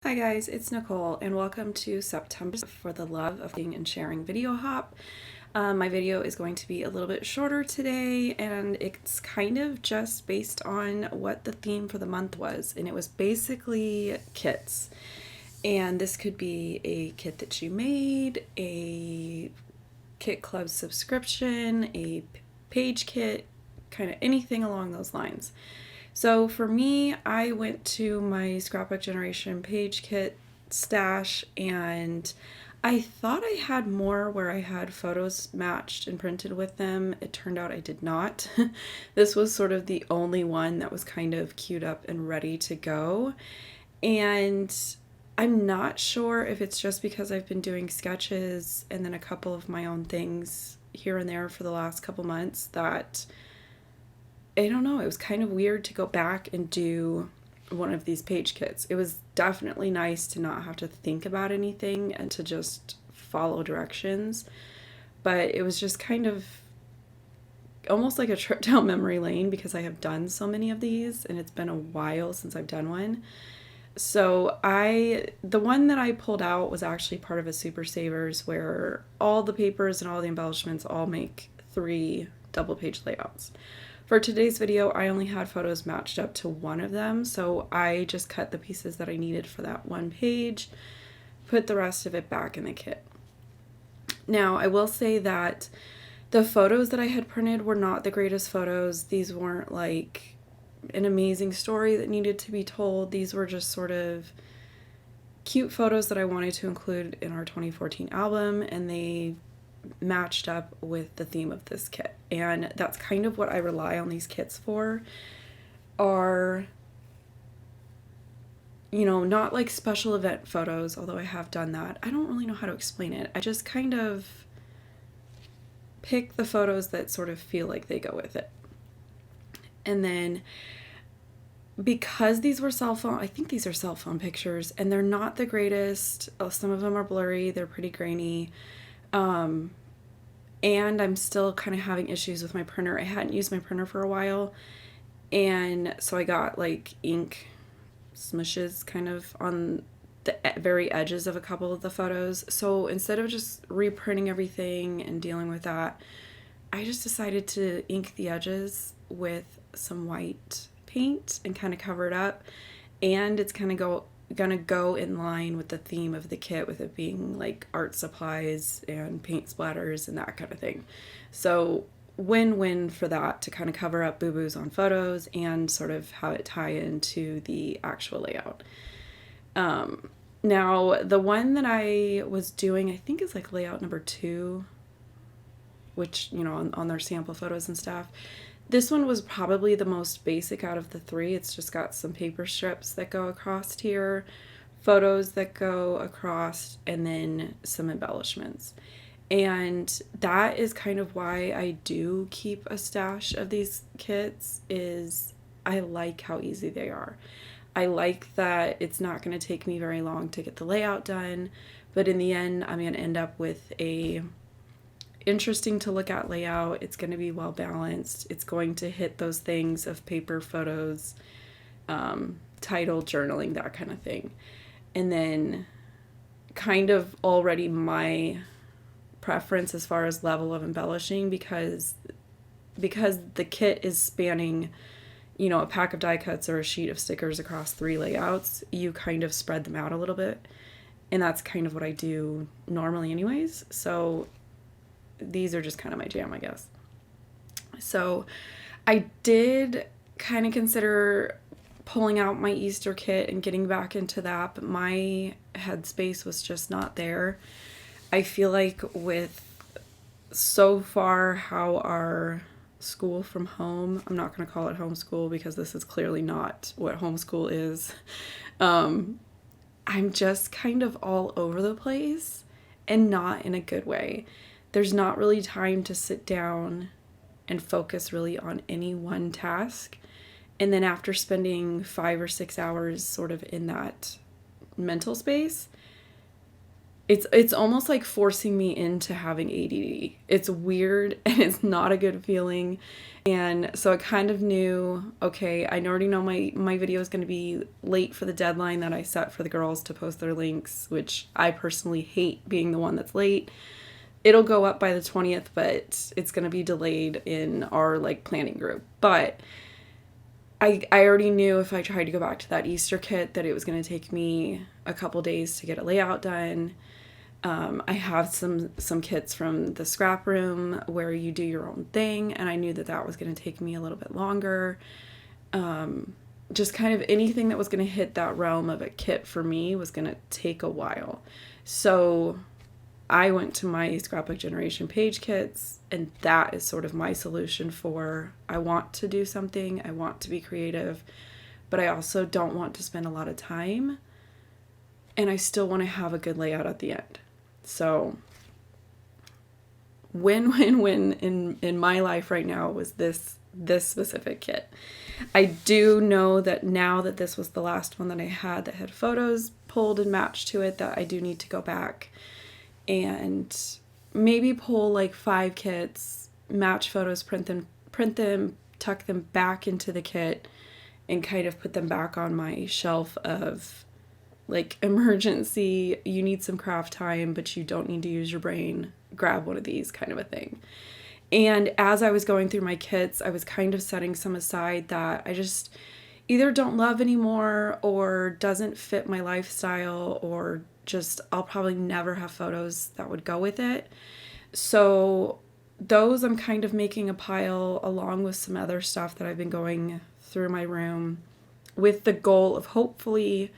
Hi guys, it's Nicole and welcome to September for the love of being and sharing video hop. My video is going to be a little bit shorter today and it's kind of just based on what the theme for the month was, and it was basically kits. And this could be a kit that you made, a kit club subscription, a page kit, kind of anything along those lines. So for me, I went to my Scrapbook Generation page kit stash and I thought I had more where I had photos matched and printed with them. It turned out I did not. This was sort of the only one that was kind of queued up and ready to go. And I'm not sure if it's just because I've been doing sketches and then a couple of my own things here and there for the last couple months that I don't know, it was kind of weird to go back and do one of these page kits. It was definitely nice to not have to think about anything and to just follow directions, but it was just kind of almost like a trip down memory lane because I have done so many of these and it's been a while since I've done one. So the one that I pulled out was actually part of a Super Savers where all the papers and all the embellishments all make 3 double page layouts. For today's video, I only had photos matched up to one of them, so I just cut the pieces that I needed for that one page, put the rest of it back in the kit. Now, I will say that the photos that I had printed were not the greatest photos. These weren't like an amazing story that needed to be told. These were just sort of cute photos that I wanted to include in our 2014 album, and they matched up with the theme of this kit. And that's kind of what I rely on these kits for, are, you know, not like special event photos, although I have done that. I don't really know how to explain it. I just kind of pick the photos that sort of feel like they go with it. And then because these were cell phone, I think these are cell phone pictures, and they're not the greatest. Some of them are blurry, they're pretty grainy. And I'm still kind of having issues with my printer. I hadn't used my printer for a while, and so I got like ink smushes kind of on the very edges of a couple of the photos. So instead of just reprinting everything and dealing with that, I just decided to ink the edges with some white paint and kind of cover it up. And it's kind of gonna go in line with the theme of the kit, with it being like art supplies and paint splatters and that kind of thing. So win-win for that, to kind of cover up boo-boos on photos and sort of have it tie into the actual layout. Now the one that I was doing, I think is like layout number 2, which, you know, on their sample photos and stuff. This one was probably the most basic out of the 3. It's just got some paper strips that go across here, photos that go across, and then some embellishments. And that is kind of why I do keep a stash of these kits, is I like how easy they are. I like that it's not going to take me very long to get the layout done, but in the end, I'm going to end up with a interesting to look at layout. It's going to be well balanced. It's going to hit those things of paper, photos, title, journaling, that kind of thing. And then kind of already my preference as far as level of embellishing, because the kit is spanning, you know, a pack of die cuts or a sheet of stickers across 3 layouts, you kind of spread them out a little bit. And that's kind of what I do normally anyways. So these are just kind of my jam, I guess. So I did kind of consider pulling out my Easter kit and getting back into that, but my headspace was just not there. I feel like with so far how our school from home, I'm not going to call it homeschool because this is clearly not what homeschool is. I'm just kind of all over the place, and not in a good way. There's not really time to sit down and focus really on any one task. And then after spending 5 or 6 hours sort of in that mental space, it's almost like forcing me into having ADD. It's weird and it's not a good feeling. And so I kind of knew, okay, I already know my video is going to be late for the deadline that I set for the girls to post their links, which I personally hate being the one that's late. It'll go up by the 20th, but it's going to be delayed in our like planning group. But I already knew if I tried to go back to that Easter kit that it was going to take me a couple days to get a layout done. I have some kits from the scrap room where you do your own thing, and I knew that that was going to take me a little bit longer. Just kind of anything that was going to hit that realm of a kit for me was going to take a while. So I went to my Scrapbook Generation page kits, and that is sort of my solution for I want to do something, I want to be creative, but I also don't want to spend a lot of time, and I still want to have a good layout at the end. So win in my life right now was this specific kit. I do know that now that this was the last one that I had that had photos pulled and matched to it, that I do need to go back and maybe pull like 5 kits, match photos, print them, tuck them back into the kit, and kind of put them back on my shelf of like emergency, you need some craft time, but you don't need to use your brain, grab one of these kind of a thing. And as I was going through my kits, I was kind of setting some aside that I just either don't love anymore or doesn't fit my lifestyle, or just I'll probably never have photos that would go with it. So those I'm kind of making a pile along with some other stuff that I've been going through my room with the goal of hopefully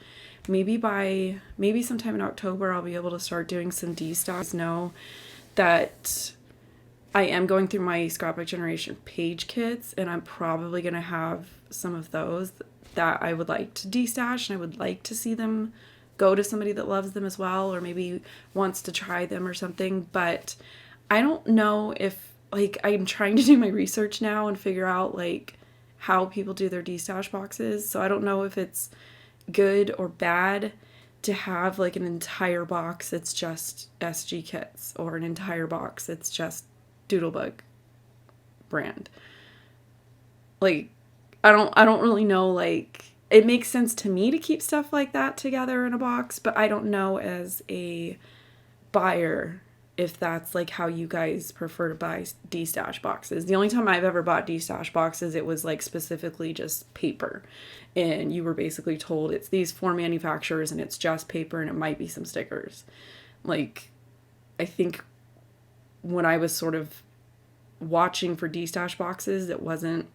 maybe sometime in October I'll be able to start doing some destash. Know that I am going through my Scrapbook Generation page kits, and I'm probably going to have some of those that I would like to destash, and I would like to see them go to somebody that loves them as well, or maybe wants to try them or something. But I don't know if, like, I'm trying to do my research now and figure out like how people do their destash boxes. So I don't know if it's good or bad to have like an entire box that's just SG kits, or an entire box that's just Doodlebug brand. Like, I don't really know, like, it makes sense to me to keep stuff like that together in a box, but I don't know as a buyer if that's like how you guys prefer to buy destash boxes. The only time I've ever bought destash boxes, it was like specifically just paper, and you were basically told it's these 4 manufacturers and it's just paper and it might be some stickers. Like, I think when I was sort of watching for destash boxes, it wasn't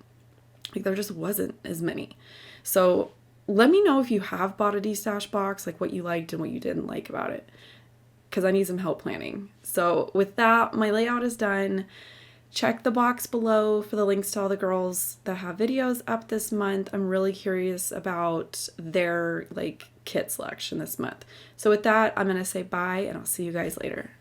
like, there just wasn't as many. So let me know if you have bought a destash box, like what you liked and what you didn't like about it, because I need some help planning. So with that, my layout is done. Check the box below for the links to all the girls that have videos up this month. I'm really curious about their like kit selection this month. So with that, I'm going to say bye, and I'll see you guys later.